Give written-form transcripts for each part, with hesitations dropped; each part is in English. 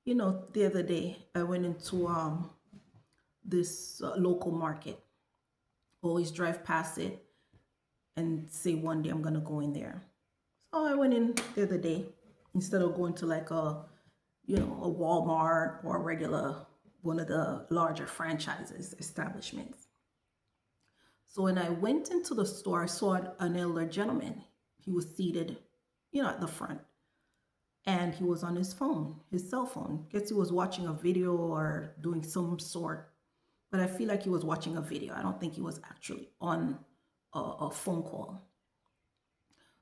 The other day I went into this local market. Always drive past it and say one day I'm gonna go in there. So I went in the other day instead of going to like a Walmart or a regular one of the larger franchises establishments. So when I went into the store, I saw an elder gentleman. He was seated, at the front, and he was on his phone, his cell phone. Guess he was watching a video or doing some sort, but I feel like he was watching a video. I don't think he was actually on a phone call.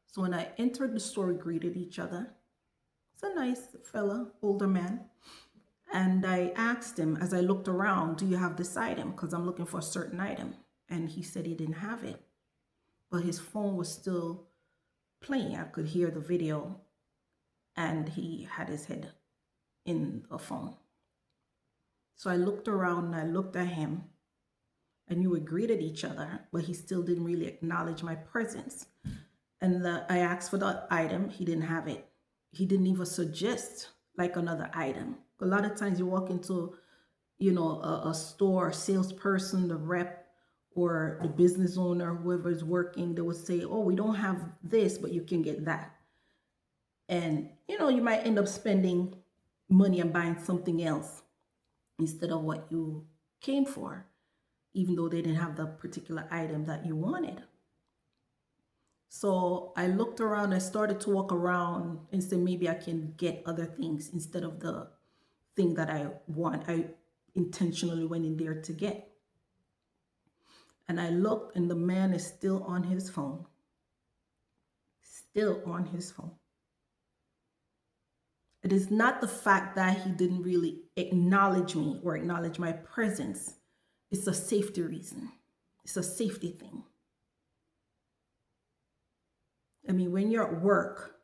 So when I entered the store, we greeted each other. It's a nice fella, older man. And I asked him as I looked around, do you have this item? Because I'm looking for a certain item. And he said he didn't have it, but his phone was still playing. I could hear the video, and he had his head in the phone. So I looked around and I looked at him, and we greeted each other, but he still didn't really acknowledge my presence. And I asked for the item, he didn't have it. He didn't even suggest like another item. A lot of times you walk into, a store, salesperson, the rep, or the business owner, whoever is working, they would say, oh, we don't have this, but you can get that. And, you might end up spending money and buying something else instead of what you came for, even though they didn't have the particular item that you wanted. So I looked around, I started to walk around and say, maybe I can get other things instead of the thing that I want. I intentionally went in there to get. And I looked, and the man is still on his phone. Still on his phone. It is not the fact that he didn't really acknowledge me or acknowledge my presence. It's a safety reason. It's a safety thing. I mean, when you're at work,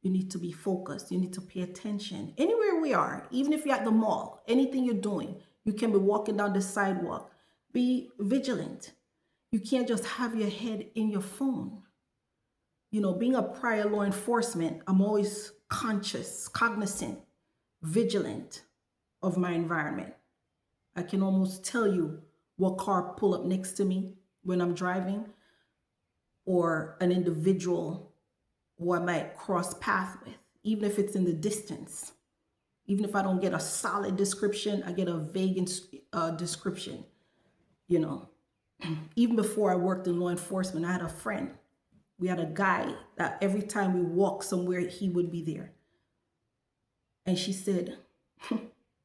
you need to be focused. You need to pay attention. Anywhere we are, even if you're at the mall, anything you're doing, you can be walking down the sidewalk. Be vigilant. You can't just have your head in your phone. Being a prior law enforcement, I'm always conscious, cognizant, vigilant of my environment. I can almost tell you what car pull up next to me when I'm driving, or an individual who I might cross path with, even if it's in the distance. Even if I don't get a solid description, I get a vague description. Even before I worked in law enforcement, I had a friend. We had a guy that every time we walked somewhere, he would be there. And she said,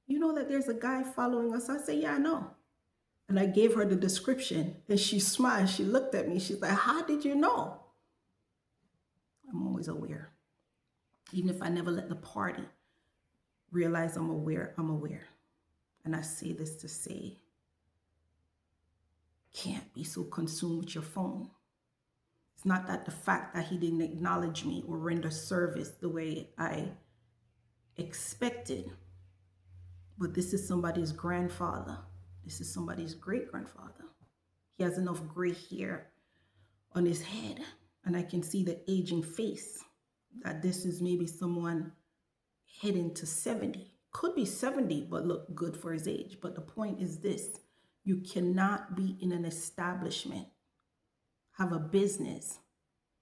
you know that there's a guy following us? I said, yeah, I know. And I gave her the description, and she smiled. She looked at me. She's like, how did you know? I'm always aware. Even if I never let the party realize I'm aware, I'm aware. And I say this to say, can't be so consumed with your phone. It's not that the fact that he didn't acknowledge me or render service the way I expected, but this is somebody's grandfather. This is somebody's great grandfather. He has enough gray hair on his head, and I can see the aging face, that this is maybe someone heading to 70. Could be 70, but look good for his age. But the point is this: you cannot be in an establishment, have a business,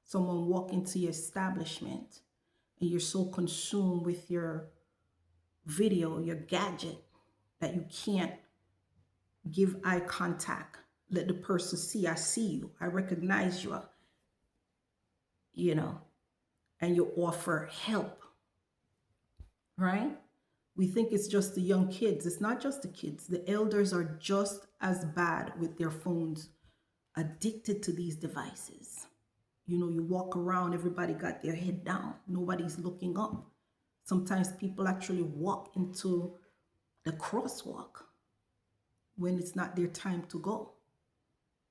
someone walk into your establishment, and you're so consumed with your video, your gadget, that you can't give eye contact. Let the person see, I see you, I recognize you, and you offer help, right? We think it's just the young kids. It's not just the kids. The elders are just as bad with their phones, addicted to these devices. You walk around, everybody got their head down. Nobody's looking up. Sometimes people actually walk into the crosswalk when it's not their time to go,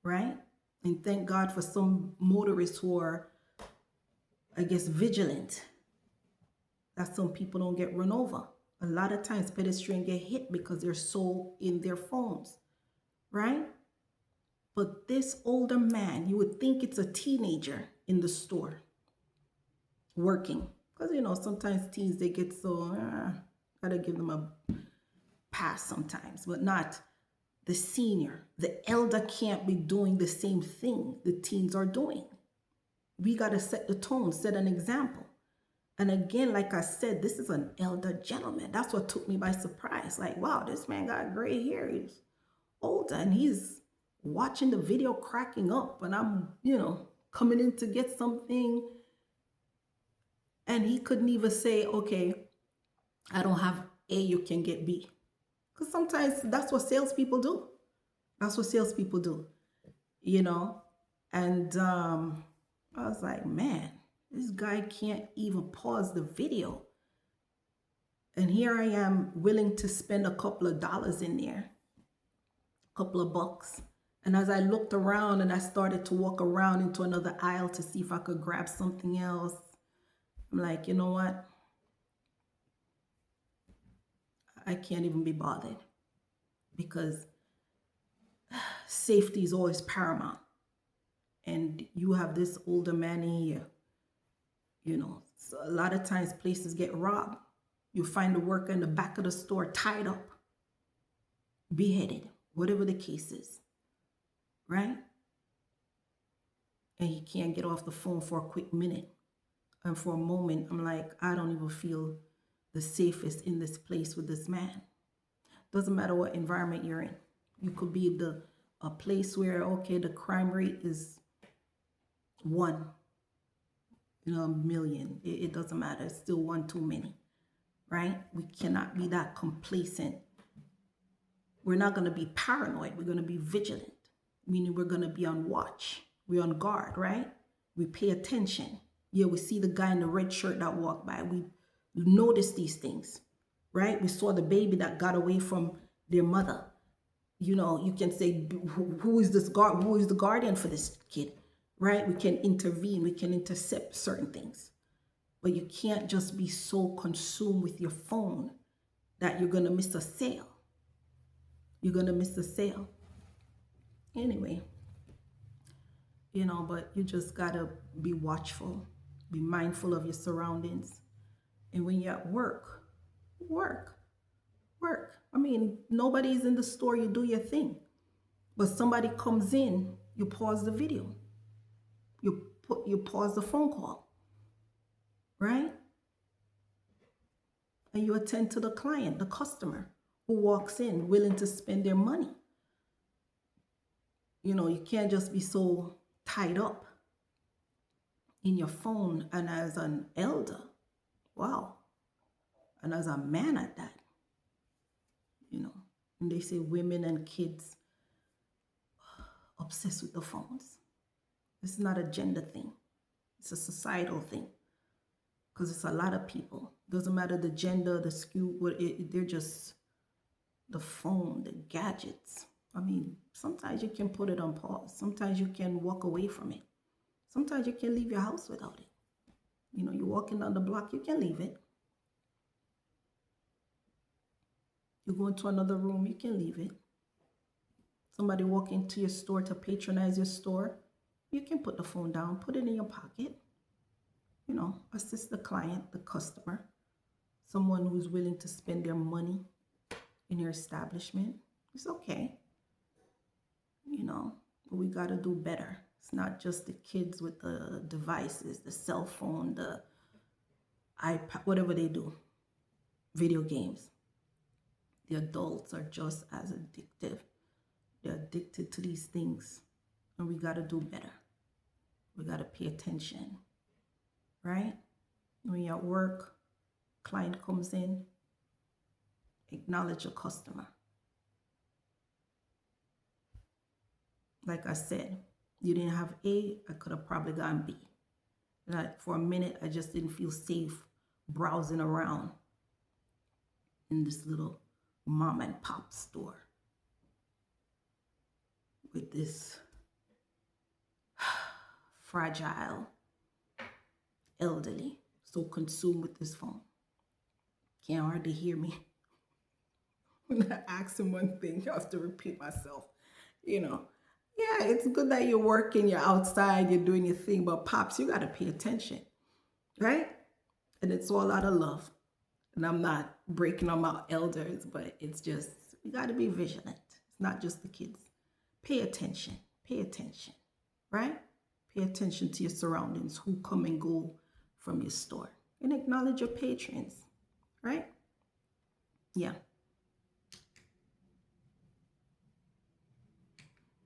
right? And thank God for some motorists who are, I guess, vigilant, that some people don't get run over. A lot of times pedestrians get hit because they're so in their phones, right? But this older man, you would think it's a teenager in the store working. Because, sometimes teens, they get so, Gotta give them a pass sometimes, but not the senior. The elder can't be doing the same thing the teens are doing. We gotta set the tone, set an example. And again, like I said, this is an elder gentleman. That's what took me by surprise. Like, wow, this man got gray hair. He's older and he's watching the video cracking up. And I'm, coming in to get something. And he couldn't even say, okay, I don't have A, you can get B. Because sometimes that's what salespeople do. That's what salespeople do, you know? And I was like, man, this guy can't even pause the video. And here I am willing to spend a couple of dollars in there, a couple of bucks. And as I looked around and I started to walk around into another aisle to see if I could grab something else, I'm like, you know what? I can't even be bothered because safety is always paramount. And you have this older man here, so a lot of times places get robbed. You find the worker in the back of the store tied up, beheaded, whatever the case is, right? And he can't get off the phone for a quick minute. And for a moment, I'm like, I don't even feel the safest in this place with this man. Doesn't matter what environment you're in. You could be a place where, okay, the crime rate is 1 in a million. It doesn't matter. It's still one too many, right? We cannot be that complacent. We're not going to be paranoid. We're going to be vigilant, meaning we're going to be on watch. We're on guard, right? We pay attention. Yeah, we see the guy in the red shirt that walked by. We notice these things, right? We saw the baby that got away from their mother. You can say, who is this guard? Who is the guardian for this kid, right? We can intervene. We can intercept certain things. But you can't just be so consumed with your phone that you're going to miss a sale. You're going to miss a sale. Anyway, but you just got to be watchful, be mindful of your surroundings. And when you're at work. I mean, nobody's in the store, you do your thing. But somebody comes in, you pause the video. You pause the phone call, right? And you attend to the client, the customer who walks in willing to spend their money. You can't just be so tied up in your phone. And as an elder, wow. And as a man at that, and they say women and kids obsessed with the phones. It's not a gender thing. It's a societal thing. Because it's a lot of people. Doesn't matter the gender, the skew, they're just the phone, the gadgets. I mean, sometimes you can put it on pause. Sometimes you can walk away from it. Sometimes you can leave your house without it. You're walking down the block, you can leave it. You go into another room, you can leave it. Somebody walk into your store to patronize your store, you can put the phone down, put it in your pocket. Assist the client, the customer, someone who's willing to spend their money in your establishment. It's okay. But we got to do better. It's not just the kids with the devices, the cell phone, the iPad, whatever they do, video games. The adults are just as addictive. They're addicted to these things. And we got to do better. We got to pay attention, right? When you're at work, client comes in, acknowledge your customer. Like I said, you didn't have A, I could have probably gotten B. For a minute, I just didn't feel safe browsing around in this little mom and pop store with this fragile elderly so consumed with this phone. Can't hardly hear me. When I ask him one thing, I have to repeat myself. Yeah, it's good that you're working, you're outside, you're doing your thing, but pops, you got to pay attention, right? And it's all out of love. And I'm not breaking on my elders, but it's just, we got to be vigilant. It's not just the kids. Pay attention. Pay attention, right? Pay attention to your surroundings, who come and go from your store. And acknowledge your patrons, right? Yeah.